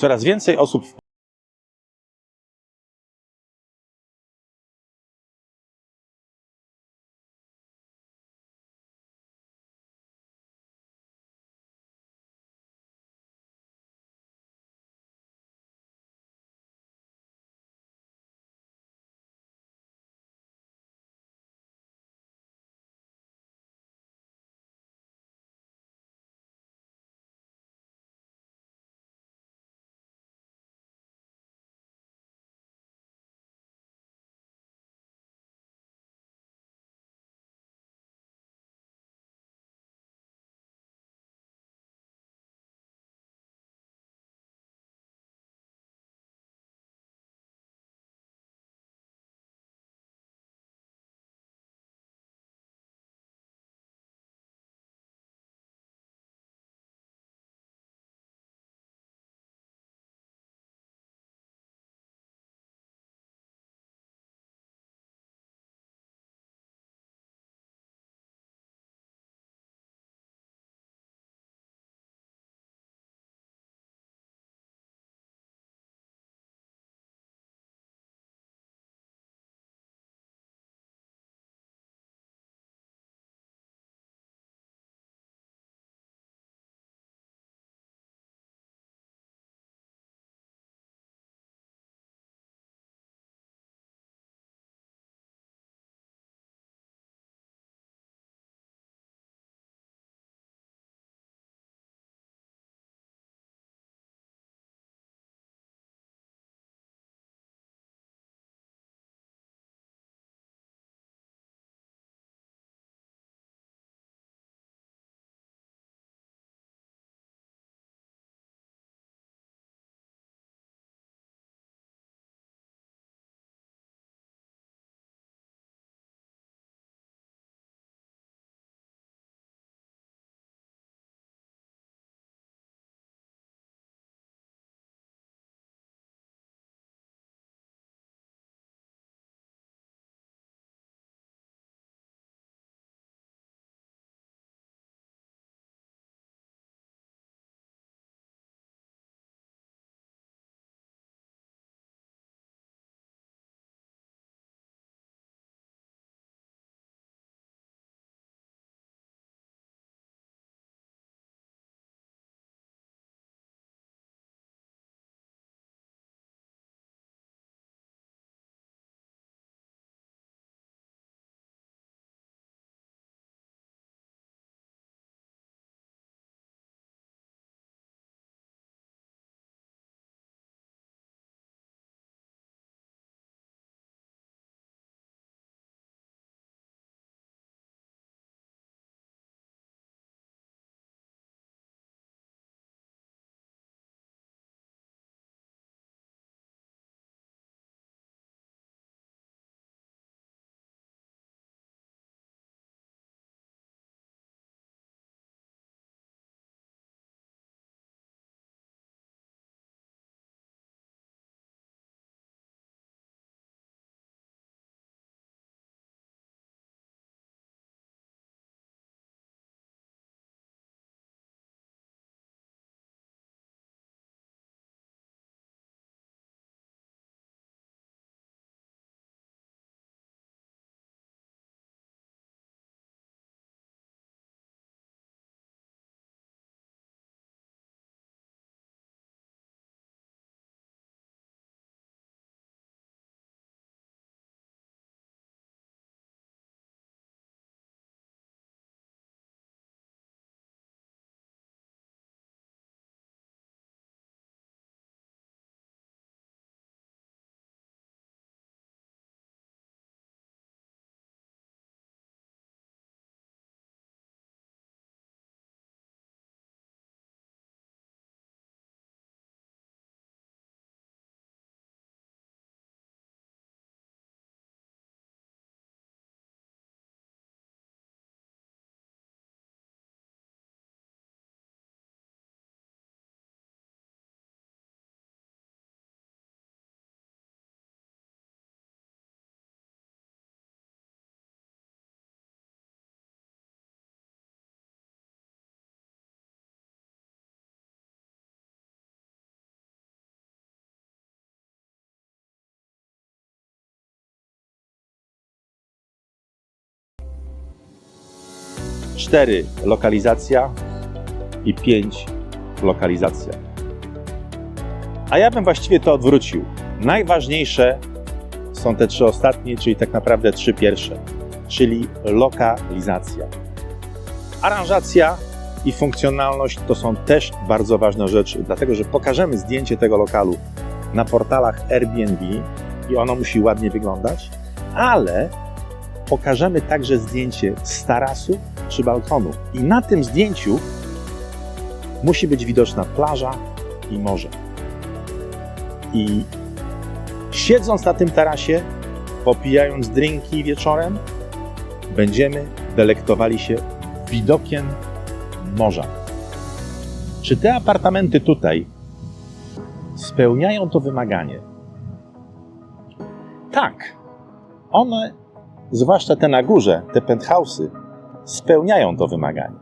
Coraz więcej osób 4 lokalizacja i 5 lokalizacja. A ja bym właściwie to odwrócił. Najważniejsze są te 3 ostatnie, czyli tak naprawdę 3 pierwsze, czyli lokalizacja. Aranżacja i funkcjonalność to są też bardzo ważne rzeczy, dlatego że pokażemy zdjęcie tego lokalu na portalach Airbnb i ono musi ładnie wyglądać, ale pokażemy także zdjęcie z tarasu czy balkonu i na tym zdjęciu musi być widoczna plaża i morze. I siedząc na tym tarasie, popijając drinki wieczorem, będziemy delektowali się widokiem morza. Czy te apartamenty tutaj spełniają to wymaganie? Tak. One, zwłaszcza te na górze, te penthouse'y, spełniają to wymaganie.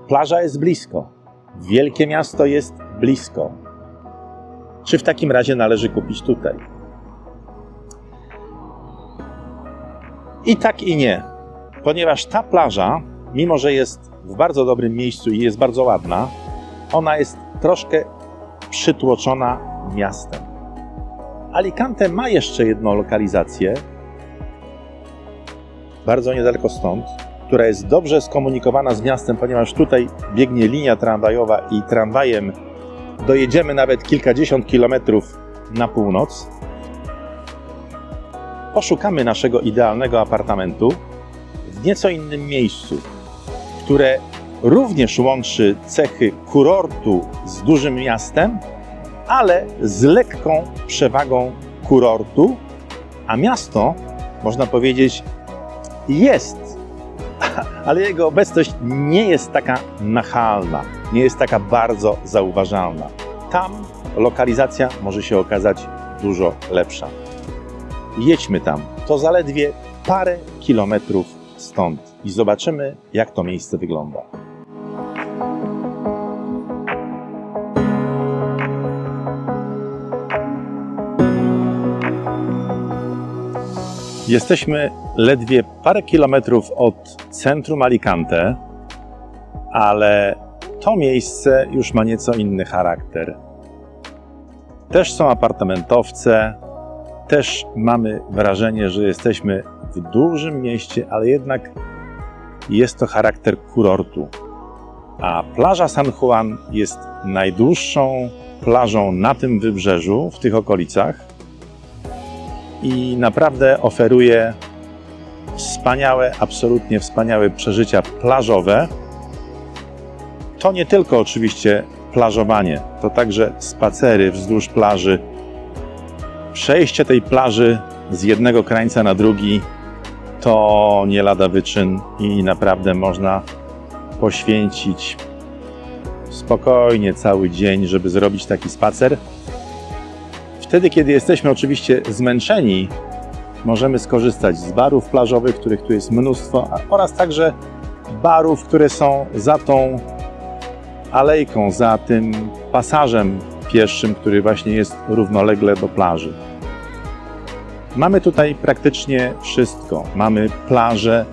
Plaża jest blisko. Wielkie miasto jest blisko. Czy w takim razie należy kupić tutaj? I tak i nie. Ponieważ ta plaża, mimo że jest w bardzo dobrym miejscu i jest bardzo ładna, ona jest troszkę przytłoczona miastem. Alicante ma jeszcze jedną lokalizację, bardzo niedaleko stąd, która jest dobrze skomunikowana z miastem, ponieważ tutaj biegnie linia tramwajowa i tramwajem dojedziemy nawet kilkadziesiąt kilometrów na północ. Poszukamy naszego idealnego apartamentu w nieco innym miejscu, które również łączy cechy kurortu z dużym miastem, ale z lekką przewagą kurortu, a miasto, można powiedzieć, jest, ale jego obecność nie jest taka nachalna, nie jest taka bardzo zauważalna. Tam lokalizacja może się okazać dużo lepsza. Jedźmy tam, to zaledwie parę kilometrów stąd i zobaczymy, jak to miejsce wygląda. Jesteśmy ledwie parę kilometrów od centrum Alicante, ale to miejsce już ma nieco inny charakter. Też są apartamentowce, też mamy wrażenie, że jesteśmy w dużym mieście, ale jednak jest to charakter kurortu. A plaża San Juan jest najdłuższą plażą na tym wybrzeżu, w tych okolicach i naprawdę oferuje wspaniałe, absolutnie wspaniałe przeżycia plażowe. To nie tylko oczywiście plażowanie, to także spacery wzdłuż plaży, przejście tej plaży z jednego krańca na drugi to nie lada wyczyn i naprawdę można poświęcić spokojnie cały dzień, żeby zrobić taki spacer. Wtedy, kiedy jesteśmy oczywiście zmęczeni, możemy skorzystać z barów plażowych, których tu jest mnóstwo, oraz także barów, które są za tą alejką, za tym pasażem pieszym, który właśnie jest równolegle do plaży. Mamy tutaj praktycznie wszystko. Mamy plażę,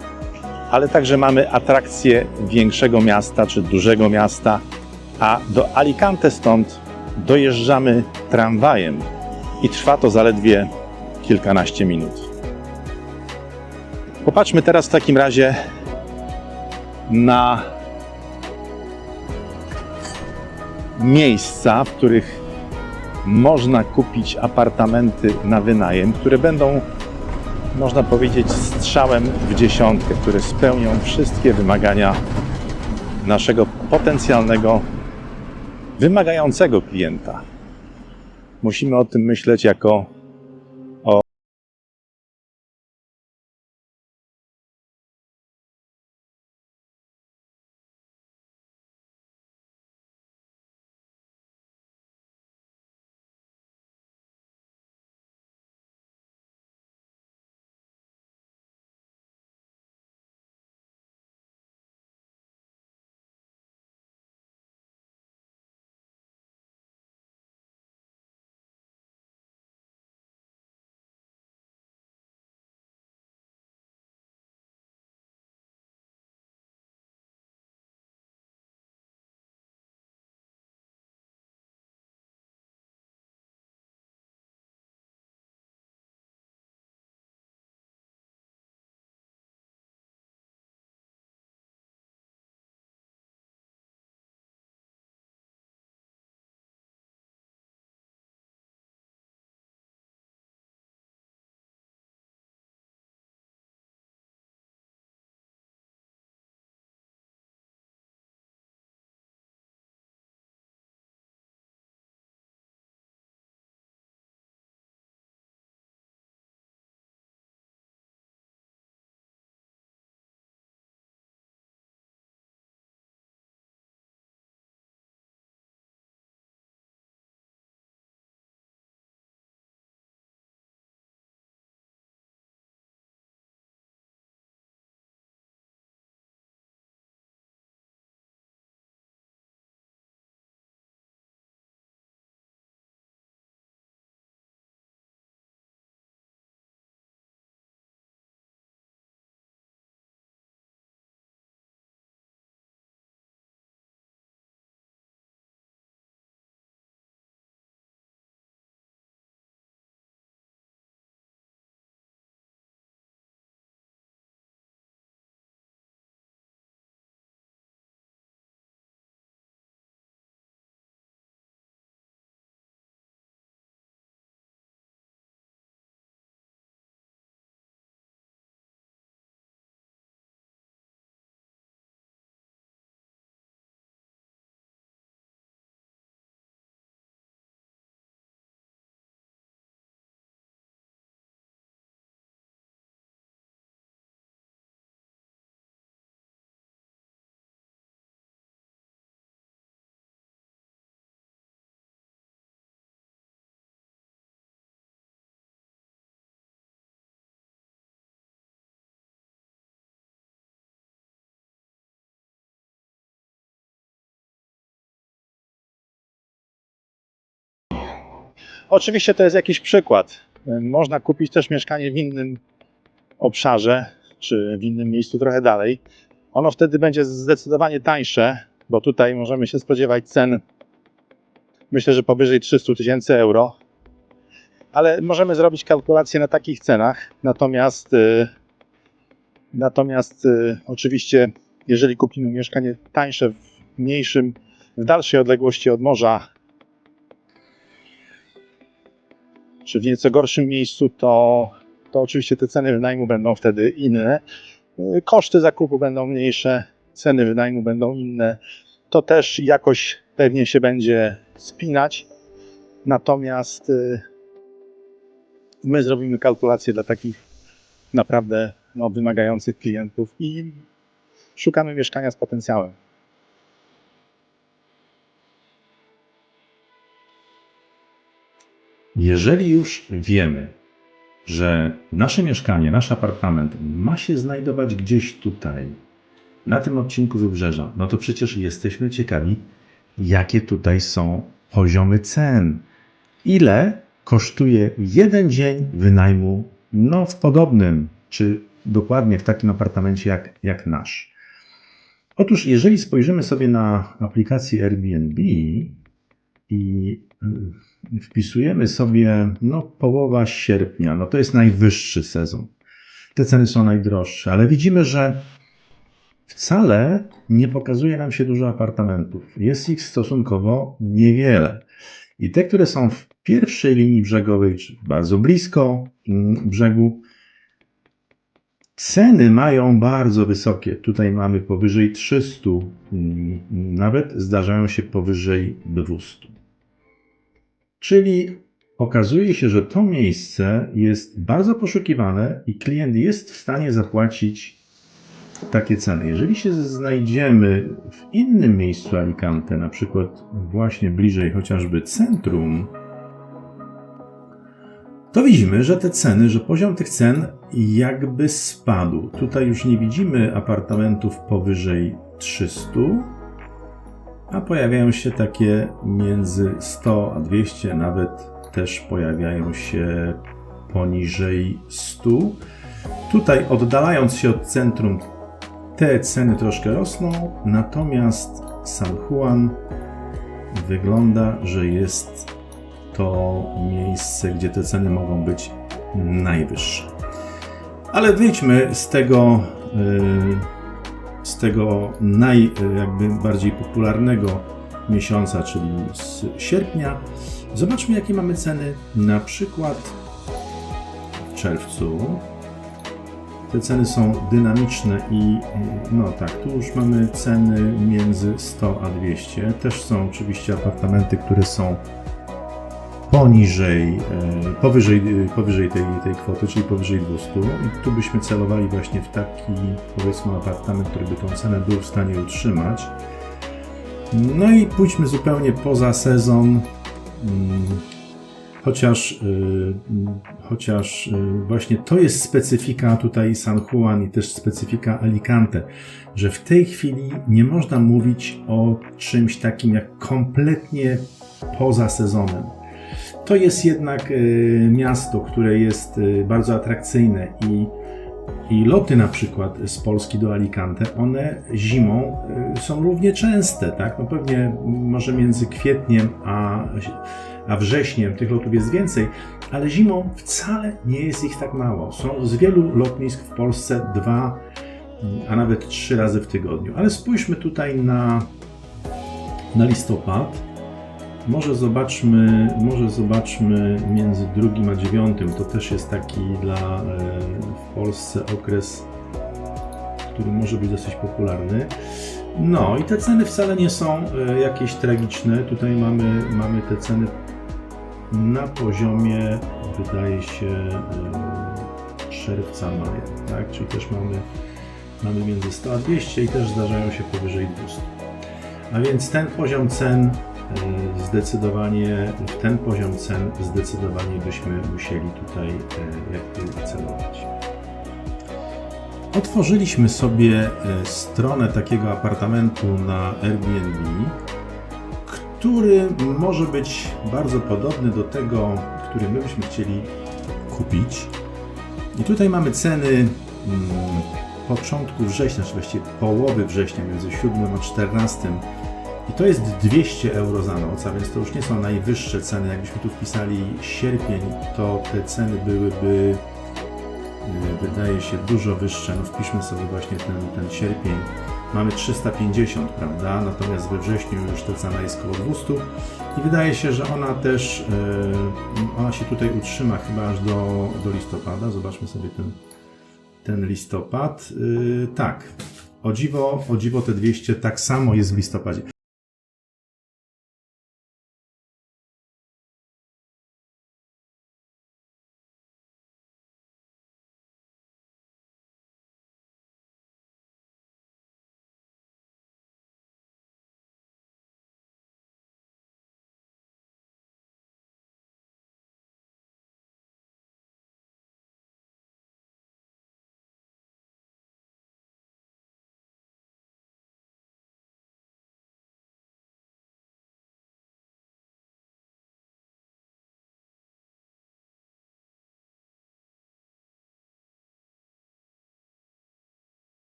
ale także mamy atrakcje większego miasta czy dużego miasta, a do Alicante stąd dojeżdżamy tramwajem i trwa to zaledwie kilkanaście minut. Popatrzmy teraz w takim razie na miejsca, w których można kupić apartamenty na wynajem, które będą, można powiedzieć, strzałem w dziesiątkę, które spełnią wszystkie wymagania naszego potencjalnego, wymagającego klienta. Musimy o tym myśleć jako Oczywiście to jest jakiś przykład. Można kupić też mieszkanie w innym obszarze, czy w innym miejscu trochę dalej. Ono wtedy będzie zdecydowanie tańsze, bo tutaj możemy się spodziewać cen, myślę, że powyżej 300 000 euro. Ale możemy zrobić kalkulację na takich cenach. Natomiast oczywiście, jeżeli kupimy mieszkanie tańsze, w mniejszym, w dalszej odległości od morza, czy w nieco gorszym miejscu, to oczywiście te ceny wynajmu będą wtedy inne. Koszty zakupu będą mniejsze, ceny wynajmu będą inne. To też jakoś pewnie się będzie spinać. Natomiast my zrobimy kalkulację dla takich naprawdę wymagających klientów i szukamy mieszkania z potencjałem. Jeżeli już wiemy, że nasze mieszkanie, nasz apartament ma się znajdować gdzieś tutaj, na tym odcinku wybrzeża, no to przecież jesteśmy ciekawi, jakie tutaj są poziomy cen. Ile kosztuje jeden dzień wynajmu, no w podobnym, czy dokładnie w takim apartamencie jak nasz. Otóż jeżeli spojrzymy sobie na aplikację Airbnb i wpisujemy sobie połowa sierpnia, no to jest najwyższy sezon. Te ceny są najdroższe, ale widzimy, że wcale nie pokazuje nam się dużo apartamentów. Jest ich stosunkowo niewiele. I te, które są w pierwszej linii brzegowej, czy bardzo blisko brzegu, ceny mają bardzo wysokie. Tutaj mamy powyżej 300, nawet zdarzają się powyżej 200. Czyli okazuje się, że to miejsce jest bardzo poszukiwane i klient jest w stanie zapłacić takie ceny. Jeżeli się znajdziemy w innym miejscu Alicante, na przykład właśnie bliżej chociażby centrum, to widzimy, że te ceny, że poziom tych cen jakby spadł. Tutaj już nie widzimy apartamentów powyżej 300, a pojawiają się takie między 100 a 200, nawet też pojawiają się poniżej 100. Tutaj oddalając się od centrum, te ceny troszkę rosną, natomiast San Juan wygląda, że jest to miejsce, gdzie te ceny mogą być najwyższe. Ale wyjdźmy z tego jakby bardziej popularnego miesiąca, czyli z sierpnia. Zobaczmy, jakie mamy ceny na przykład w czerwcu. Te ceny są dynamiczne i tu już mamy ceny między 100 a 200. Też są oczywiście apartamenty, które są powyżej tej kwoty, czyli powyżej 200. I tu byśmy celowali właśnie w taki, powiedzmy, apartament, który by tą cenę był w stanie utrzymać. No i pójdźmy zupełnie poza sezon, chociaż właśnie to jest specyfika tutaj San Juan i też specyfika Alicante, że w tej chwili nie można mówić o czymś takim jak kompletnie poza sezonem. To jest jednak miasto, które jest bardzo atrakcyjne i loty na przykład z Polski do Alicante, one zimą są równie częste, tak? No pewnie może między kwietniem a wrześniem tych lotów jest więcej, ale zimą wcale nie jest ich tak mało. Są z wielu lotnisk w Polsce 2, a nawet 3 razy w tygodniu. Ale spójrzmy tutaj na listopad. Może zobaczmy między 2 a 9. To też jest taki w Polsce okres, który może być dosyć popularny. No i te ceny wcale nie są jakieś tragiczne. Tutaj mamy te ceny na poziomie, wydaje się, czerwca, maja, tak? Czyli też mamy między 100 a 200 i też zdarzają się powyżej 200. A więc w ten poziom cen zdecydowanie byśmy musieli tutaj jakby celować. Otworzyliśmy sobie stronę takiego apartamentu na Airbnb, który może być bardzo podobny do tego, który my byśmy chcieli kupić. I tutaj mamy ceny początku września, czy właściwie połowy września, między 7 a 14. I to jest 200 euro za noc, a więc to już nie są najwyższe ceny. Jakbyśmy tu wpisali sierpień, to te ceny byłyby, wydaje się, dużo wyższe. No wpiszmy sobie właśnie ten sierpień. Mamy 350, prawda? Natomiast we wrześniu już ta cena jest około 200 i wydaje się, że ona też, ona się tutaj utrzyma chyba aż do listopada. Zobaczmy sobie ten listopad. Tak, o dziwo te 200 tak samo jest w listopadzie.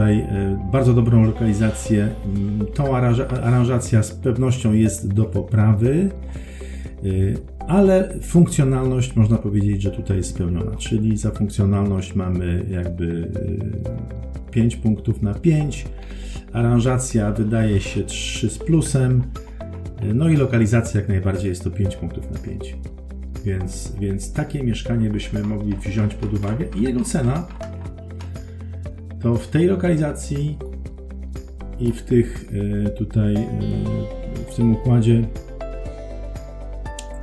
Tutaj bardzo dobrą lokalizację. Tą aranżacja z pewnością jest do poprawy, ale funkcjonalność można powiedzieć, że tutaj jest spełniona. Czyli za funkcjonalność mamy jakby 5 punktów na 5. Aranżacja wydaje się 3 z plusem. No i lokalizacja jak najbardziej jest to 5 punktów na 5. Więc takie mieszkanie byśmy mogli wziąć pod uwagę i jego cena to w tej lokalizacji i w tych tutaj w tym układzie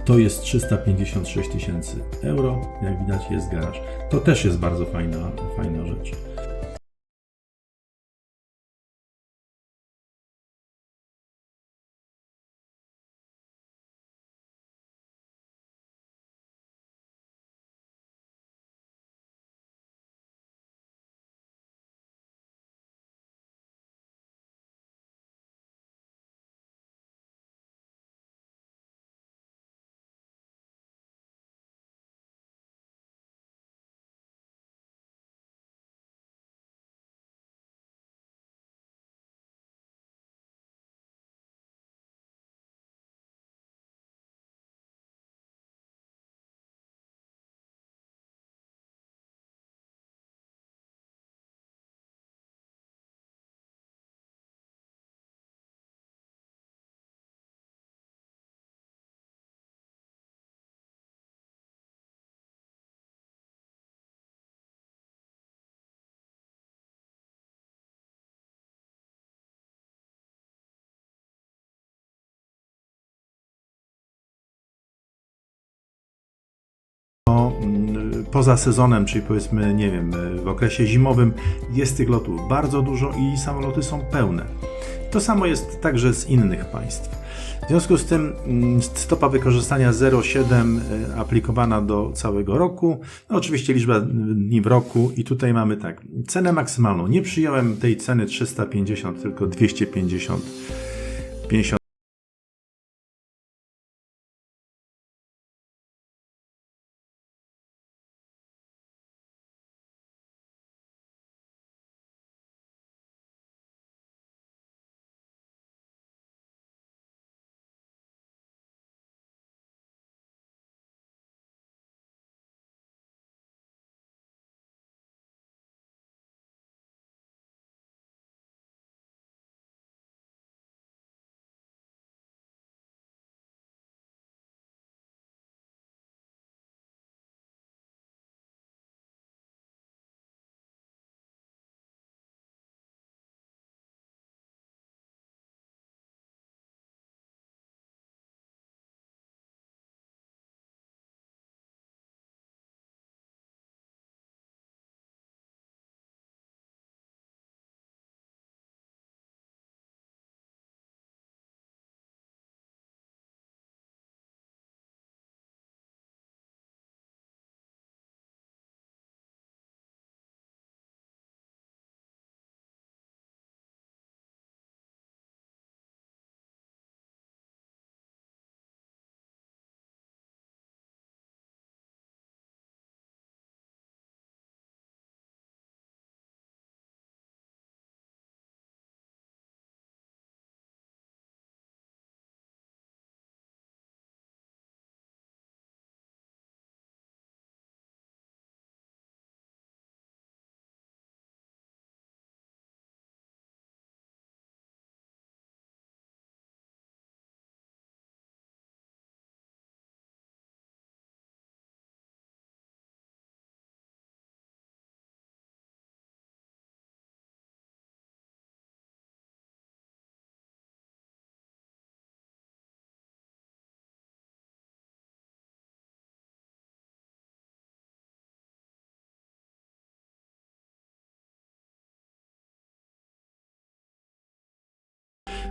to jest 356 000 euro. Jak widać jest garaż. To też jest bardzo fajna rzecz. Poza sezonem, czyli powiedzmy, nie wiem, w okresie zimowym jest tych lotów bardzo dużo i samoloty są pełne. To samo jest także z innych państw. W związku z tym stopa wykorzystania 0,7 aplikowana do całego roku. No, oczywiście liczba dni w roku i tutaj mamy tak, cenę maksymalną. Nie przyjąłem tej ceny 350, tylko 250.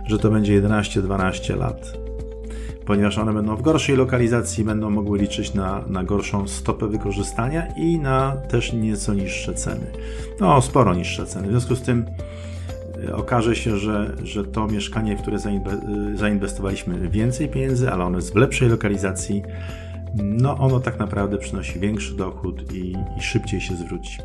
Że to będzie 11-12 lat, ponieważ one będą w gorszej lokalizacji, będą mogły liczyć na gorszą stopę wykorzystania i na też nieco niższe ceny. No, sporo niższe ceny. W związku z tym okaże się, że to mieszkanie, w które zainwestowaliśmy więcej pieniędzy, ale ono jest w lepszej lokalizacji, no ono tak naprawdę przynosi większy dochód i szybciej się zwróci.